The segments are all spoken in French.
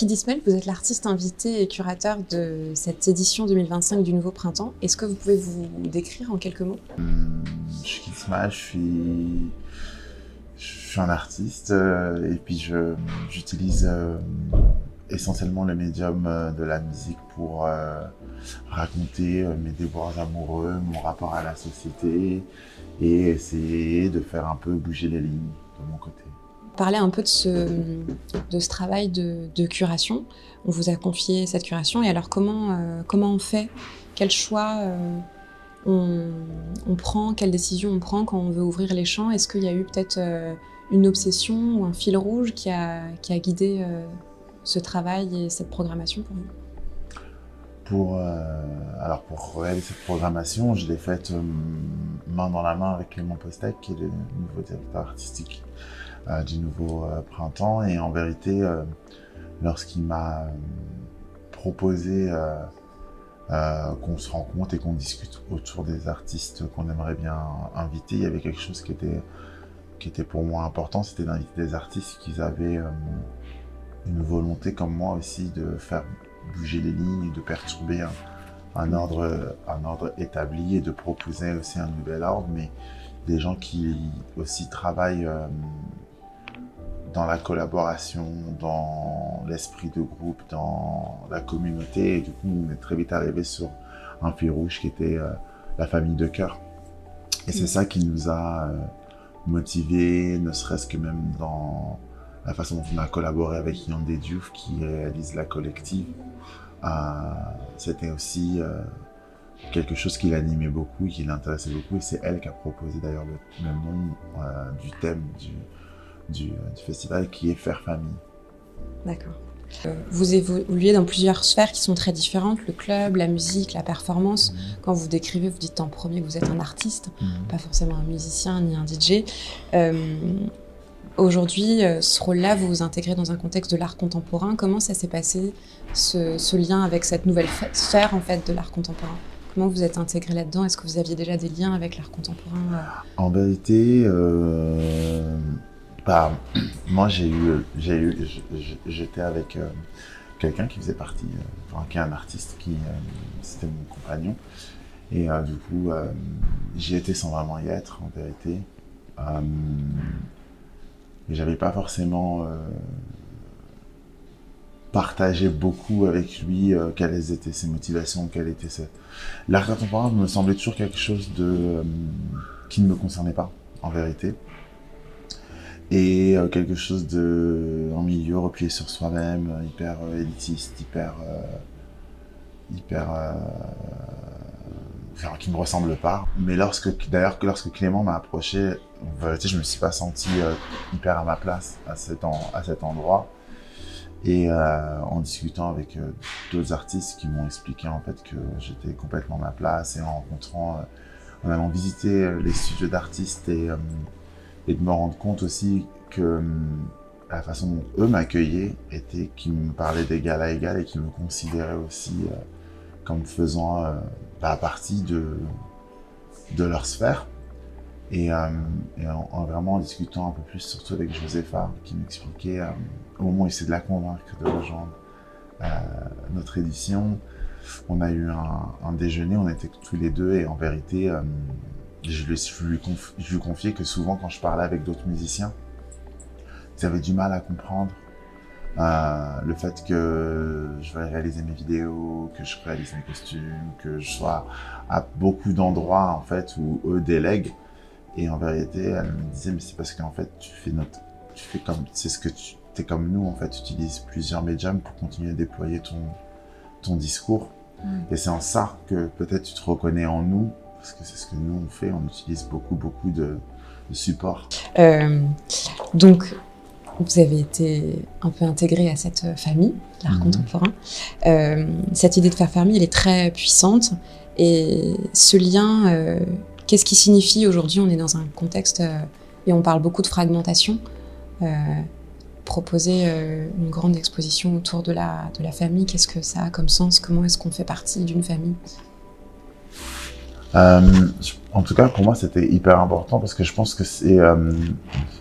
Kid Ismaël, vous êtes l'artiste invité et curateur de cette édition 2025 du Nouveau Printemps. Est-ce que vous pouvez vous décrire en quelques mots? Je suis Kid Ismaël, je suis un artiste et puis j'utilise essentiellement le médium de la musique pour raconter mes déboires amoureux, mon rapport à la société et essayer de faire un peu bouger les lignes de mon côté. Parler un peu de ce travail de curation. On vous a confié cette curation et alors comment on fait? Quel choix on prend? Quelle décision on prend quand on veut ouvrir les champs? Est-ce qu'il y a eu peut-être une obsession ou un fil rouge qui a guidé ce travail et cette programmation pour vous? Pour réaliser cette programmation, je l'ai faite main dans la main avec Clément Postec, qui est le nouveau directeur artistique du Nouveau Printemps. Et en vérité, lorsqu'il m'a proposé qu'on se rencontre et qu'on discute autour des artistes qu'on aimerait bien inviter, il y avait quelque chose qui était pour moi important, c'était d'inviter des artistes qui avaient une volonté comme moi aussi de faire bouger les lignes et de perturber un ordre établi et de proposer aussi un nouvel ordre, mais des gens qui aussi travaillent dans la collaboration, dans l'esprit de groupe, dans la communauté. Et du coup, on est très vite arrivé sur un fil rouge qui était la famille de cœur. Et c'est ça qui nous a motivés, ne serait-ce que même dans la façon dont on a collaboré avec Yandé Diouf qui réalise la collective. C'était aussi quelque chose qui l'animait beaucoup, qui l'intéressait beaucoup, et c'est elle qui a proposé d'ailleurs le nom du thème du festival, qui est Faire Famille. D'accord. Vous évoluez dans plusieurs sphères qui sont très différentes, le club, la musique, la performance. Quand vous décrivez, vous dites en premier que vous êtes un artiste, pas forcément un musicien ni un DJ. Aujourd'hui, ce rôle-là, vous vous intégrez dans un contexte de l'art contemporain. Comment ça s'est passé, ce lien avec cette nouvelle sphère en fait, de l'art contemporain? Comment vous êtes intégré là-dedans? Est-ce que vous aviez déjà des liens avec l'art contemporain? En vérité, moi j'étais avec quelqu'un qui faisait partie, qui est un artiste, c'était mon compagnon. Et du coup, j'y étais sans vraiment y être, en vérité. Mais j'avais pas forcément partagé beaucoup avec lui quelles étaient ses motivations, L'art contemporain me semblait toujours quelque chose qui ne me concernait pas, en vérité. Et quelque chose un milieu replié sur soi-même, hyper élitiste, qui me ressemble pas. Mais lorsque Clément m'a approché, en vérité, je me suis pas senti hyper à ma place à cet endroit. Et en discutant avec d'autres artistes qui m'ont expliqué en fait que j'étais complètement à ma place, et en allant visiter les studios d'artistes et de me rendre compte aussi que la façon dont eux m'accueillaient était qu'ils me parlaient d'égal à égal et qu'ils me considéraient aussi comme faisant partie de leur sphère. Et vraiment en discutant un peu plus, surtout avec Josépha, qui m'expliquait, au moment où il essayait de la convaincre de rejoindre notre édition, on a eu un déjeuner, on était tous les deux, et en vérité, je lui confiais que souvent quand je parlais avec d'autres musiciens, ils avaient du mal à comprendre le fait que je vais réaliser mes vidéos, que je réalise mes costumes, que je sois à beaucoup d'endroits en fait où eux délèguent. Et en vérité, elle me disait, mais c'est parce qu'en fait, t'es comme nous, en fait, tu utilises plusieurs médiums pour continuer à déployer ton discours. Et c'est en ça que peut-être tu te reconnais en nous, parce que c'est ce que nous on fait, on utilise beaucoup de supports. Donc, vous avez été un peu intégré à cette famille, l'art contemporain. Cette idée de faire famille, elle est très puissante. Et ce lien, qu'est-ce qui signifie aujourd'hui? On est dans un contexte, et on parle beaucoup de fragmentation. Proposer une grande exposition autour de la famille, qu'est-ce que ça a comme sens? Comment est-ce qu'on fait partie d'une famille? En tout cas, pour moi, c'était hyper important parce que je pense que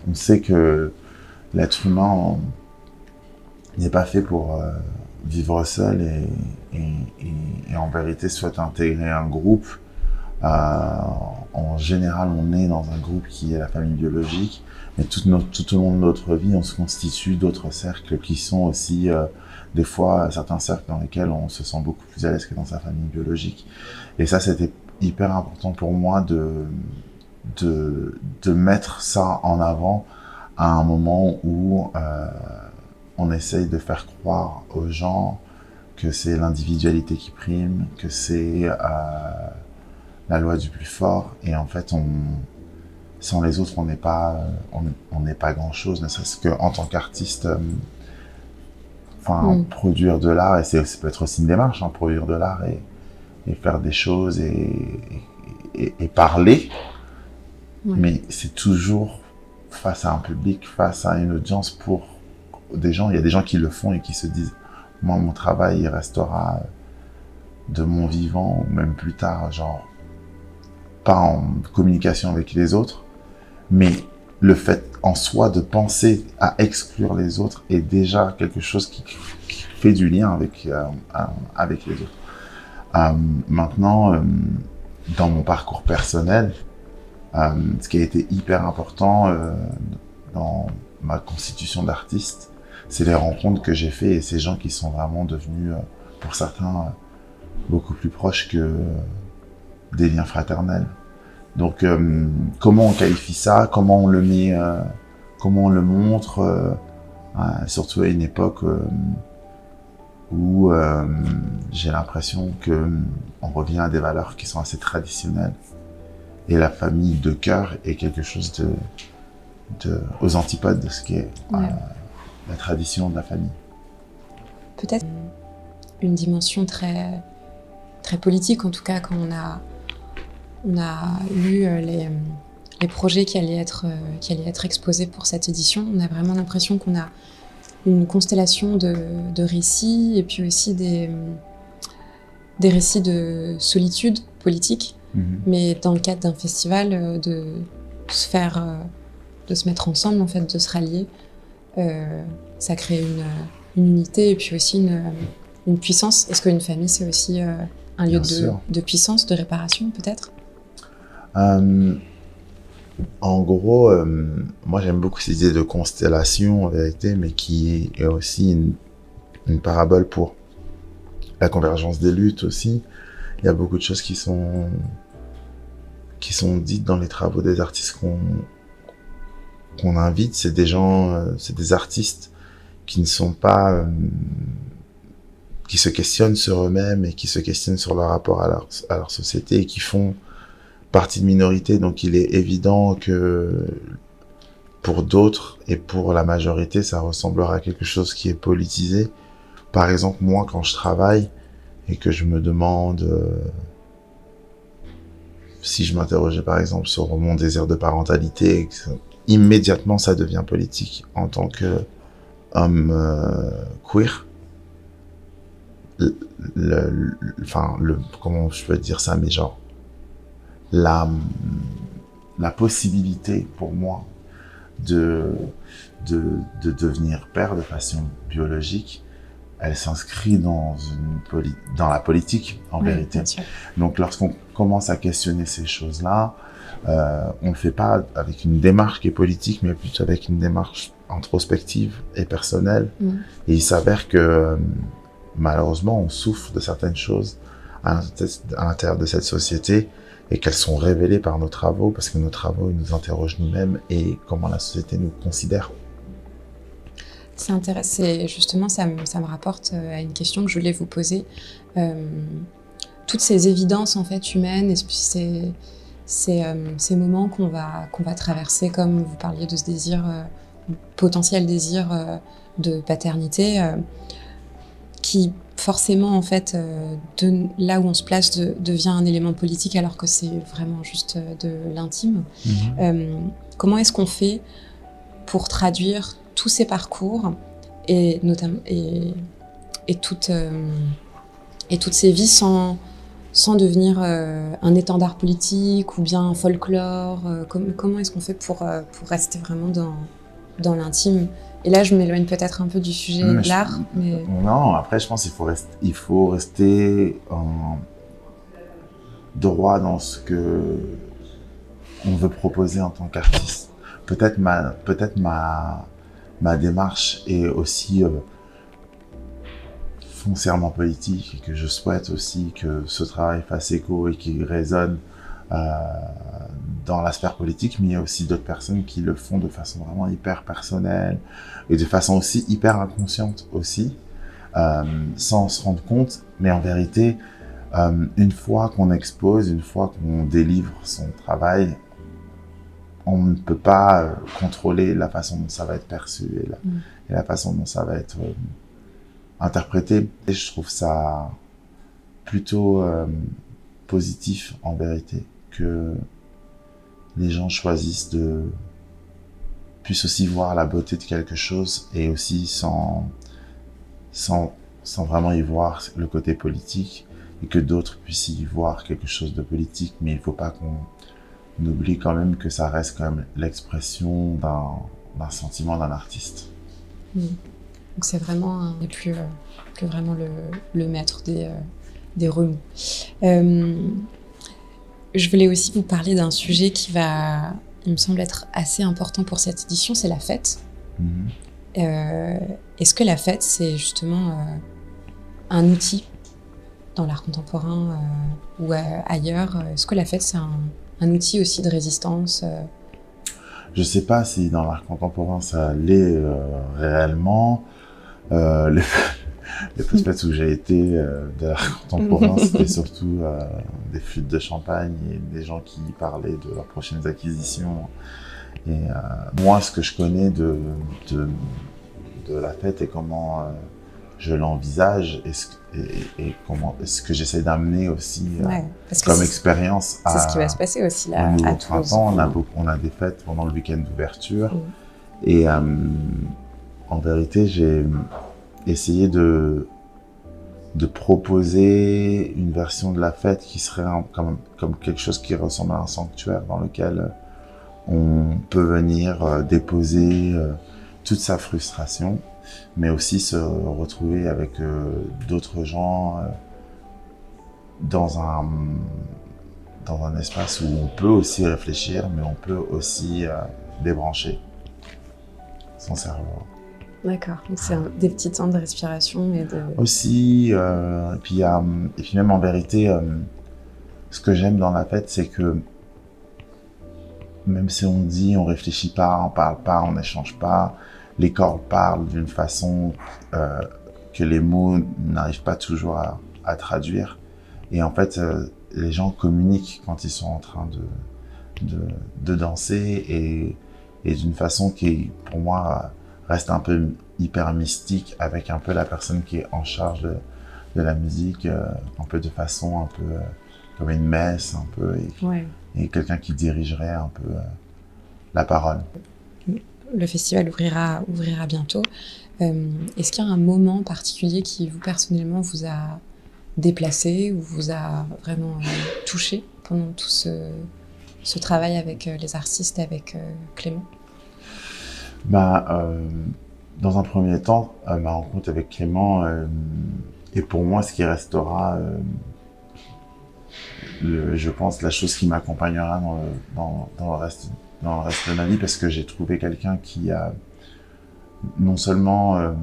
on sait que l'être humain n'est pas fait pour vivre seul et en vérité souhaite intégrer un groupe. En général, on est dans un groupe qui est la famille biologique, mais tout au long de notre vie, on se constitue d'autres cercles qui sont aussi des fois certains cercles dans lesquels on se sent beaucoup plus à l'aise que dans sa famille biologique. Et ça, c'était hyper important pour moi de mettre ça en avant à un moment où on essaye de faire croire aux gens que c'est l'individualité qui prime, que c'est la loi du plus fort, et en fait, sans les autres, on n'est pas grand-chose, ne serait-ce qu'en tant qu'artiste, produire de l'art, et ça peut être aussi une démarche, hein, produire de l'art et faire des choses et parler, mais c'est toujours face à un public, face à une audience pour des gens. Il y a des gens qui le font et qui se disent, moi, mon travail, il restera de mon vivant, ou même plus tard, genre, pas en communication avec les autres, mais le fait en soi de penser à exclure les autres est déjà quelque chose qui fait du lien avec les autres. Maintenant, dans mon parcours personnel, ce qui a été hyper important dans ma constitution d'artiste, c'est les rencontres que j'ai faites et ces gens qui sont vraiment devenus, pour certains, beaucoup plus proches que des liens fraternels. Donc, comment on qualifie ça, comment on le met, comment on le montre, surtout à une époque où j'ai l'impression que on revient à des valeurs qui sont assez traditionnelles. Et la famille de cœur est quelque chose aux antipodes de ce qui est la tradition de la famille. Peut-être une dimension très, très politique, en tout cas, quand on a lu les projets qui allaient être exposés pour cette édition. On a vraiment l'impression qu'on a une constellation de récits et puis aussi des récits de solitude politique, mais dans le cadre d'un festival, de se mettre ensemble, en fait, de se rallier. Ça crée une unité et puis aussi une puissance. Est-ce qu'une famille, c'est aussi un lieu de puissance, de réparation, peut-être ? En gros, moi j'aime beaucoup cette idée de constellation en vérité, mais qui est aussi une parabole pour la convergence des luttes aussi. Il y a beaucoup de choses qui sont dites dans les travaux des artistes qu'on invite. C'est des gens, c'est des artistes qui ne sont pas, qui se questionnent sur eux-mêmes et qui se questionnent sur leur rapport à leur société et qui font partie de minorité. Donc il est évident que pour d'autres et pour la majorité, ça ressemblera à quelque chose qui est politisé. Par exemple, moi, quand je travaille et que je me demande si je m'interrogeais par exemple sur mon désir de parentalité, immédiatement ça devient politique en tant qu'homme queer. Comment je peux dire ça, mais genre la possibilité pour moi de devenir père de façon biologique, elle s'inscrit dans la politique en vérité. Donc lorsqu'on commence à questionner ces choses-là, on le fait pas avec une démarche qui est politique, mais plutôt avec une démarche introspective et personnelle. Et il s'avère que malheureusement on souffre de certaines choses à l'intérieur de cette société et qu'elles sont révélées par nos travaux, parce que nos travaux ils nous interrogent nous-mêmes et comment la société nous considère. C'est intéressant. Justement, ça me rapporte à une question que je voulais vous poser. Toutes ces évidences en fait humaines, et puis ces moments qu'on va traverser, comme vous parliez de ce désir, potentiel désir de paternité, qui forcément en fait, là où on se place, devient un élément politique alors que c'est vraiment juste de l'intime. Comment est-ce qu'on fait pour traduire tous ces parcours et notamment toutes ces vies sans devenir un étendard politique ou bien un folklore, comment est-ce qu'on fait pour rester vraiment dans l'intime Et là, je m'éloigne peut-être un peu du sujet de l'art, mais... Non, après, je pense qu'il faut rester droit dans ce que on veut proposer en tant qu'artiste. Peut-être ma démarche est aussi foncièrement politique et que je souhaite aussi que ce travail fasse écho et qu'il résonne dans la sphère politique, mais il y a aussi d'autres personnes qui le font de façon vraiment hyper personnelle et de façon aussi hyper inconsciente aussi, sans se rendre compte. Mais en vérité, une fois qu'on expose, une fois qu'on délivre son travail, on ne peut pas contrôler la façon dont ça va être perçu et la façon dont ça va être interprété. Et je trouve ça plutôt positif en vérité que les gens puissent aussi voir la beauté de quelque chose et aussi sans vraiment y voir le côté politique, et que d'autres puissent y voir quelque chose de politique, mais il ne faut pas qu'on oublie quand même que ça reste quand même l'expression d'un sentiment d'un artiste. Donc c'est vraiment plus que vraiment le maître des remous. Je voulais aussi vous parler d'un sujet qui il me semble être assez important pour cette édition, c'est la fête. Est-ce que la fête, c'est justement un outil dans l'art contemporain ou ailleurs? Est-ce que la fête, c'est un outil aussi de résistance? Je ne sais pas si dans l'art contemporain, ça l'est réellement. Les peu de fêtes où j'ai été de l'art contemporain, c'était surtout des flûtes de champagne et des gens qui parlaient de leurs prochaines acquisitions. Et moi, ce que je connais de la fête et comment je l'envisage et comment ce que j'essaie d'amener aussi comme expérience. C'est ce qui va se passer aussi là à Toulouse. On a des fêtes pendant le week-end d'ouverture et en vérité, j'ai essayé de proposer une version de la fête qui serait comme quelque chose qui ressemble à un sanctuaire dans lequel on peut venir déposer toute sa frustration, mais aussi se retrouver avec d'autres gens dans un espace où on peut aussi réfléchir, mais on peut aussi débrancher son cerveau. D'accord, donc c'est des petits temps de respiration et de... Aussi, et puis même en vérité, ce que j'aime dans la fête, c'est que même si on dit, on réfléchit pas, on parle pas, on n'échange pas, les corps parlent d'une façon que les mots n'arrivent pas toujours à traduire. Et en fait, les gens communiquent quand ils sont en train de danser et d'une façon qui, pour moi, reste un peu hyper mystique avec un peu la personne qui est en charge de la musique, un peu de façon un peu comme une messe, un peu, et quelqu'un qui dirigerait un peu la parole. Le festival ouvrira bientôt. Est-ce qu'il y a un moment particulier qui, vous, personnellement, vous a déplacé ou vous a vraiment touché pendant tout ce travail avec les artistes et avec Clément? Dans un premier temps, ma rencontre avec Clément est pour moi ce qui restera, je pense, la chose qui m'accompagnera dans le reste de ma vie, parce que j'ai trouvé quelqu'un qui a non seulement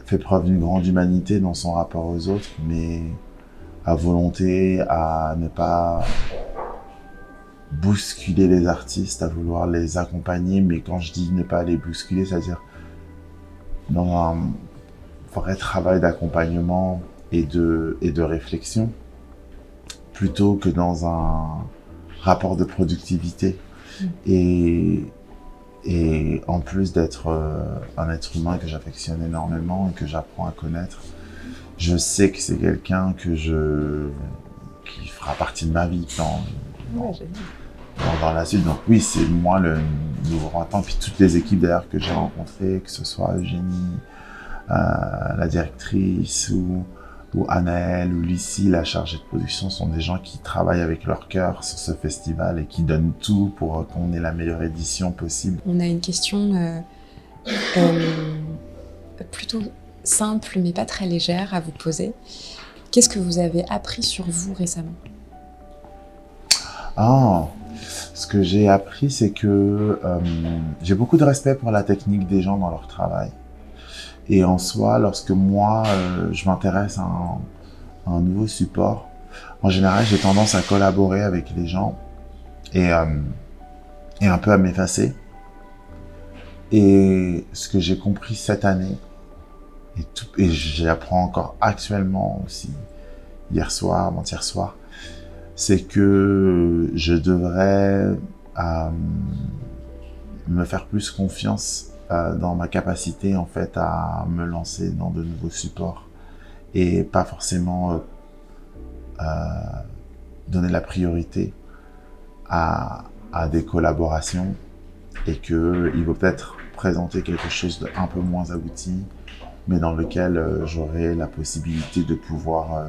fait preuve d'une grande humanité dans son rapport aux autres, mais à volonté à ne pas bousculer les artistes, à vouloir les accompagner, mais quand je dis ne pas les bousculer, c'est-à-dire dans un vrai travail d'accompagnement et de réflexion, plutôt que dans un rapport de productivité. Et en plus d'être un être humain que j'affectionne énormément et que j'apprends à connaître, je sais que c'est quelqu'un qui fera partie de ma vie dans la suite. Donc oui, c'est moi le nouveau attend. Puis toutes les équipes d'ailleurs que j'ai rencontrées, que ce soit Eugénie, la directrice, ou Anaëlle, ou Lucie, la chargée de production, sont des gens qui travaillent avec leur cœur sur ce festival et qui donnent tout pour qu'on ait la meilleure édition possible. On a une question euh, plutôt simple mais pas très légère à vous poser. Qu'est-ce que vous avez appris sur vous récemment? Ah, ce que j'ai appris, c'est que j'ai beaucoup de respect pour la technique des gens dans leur travail. Et en soi, lorsque moi, je m'intéresse à un nouveau support, en général, j'ai tendance à collaborer avec les gens et, euh, et un peu à m'effacer. Et ce que j'ai compris cette année, et j'apprends encore actuellement aussi, hier soir, avant-hier soir, c'est que je devrais me faire plus confiance dans ma capacité en fait à me lancer dans de nouveaux supports et pas forcément donner la priorité à des collaborations et que il vaut peut-être présenter quelque chose d'un peu moins abouti mais dans lequel j'aurai la possibilité de pouvoir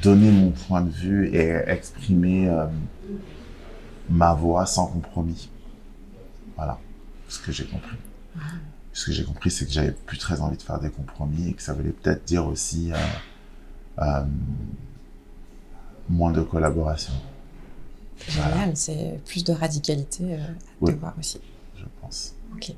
donner mon point de vue et exprimer ma voix sans compromis. Voilà ce que j'ai compris. Ce que j'ai compris, c'est que j'avais plus très envie de faire des compromis et que ça voulait peut-être dire aussi moins de collaboration. Génial, voilà. C'est plus de radicalité à oui, devoir aussi. Je pense. Ok.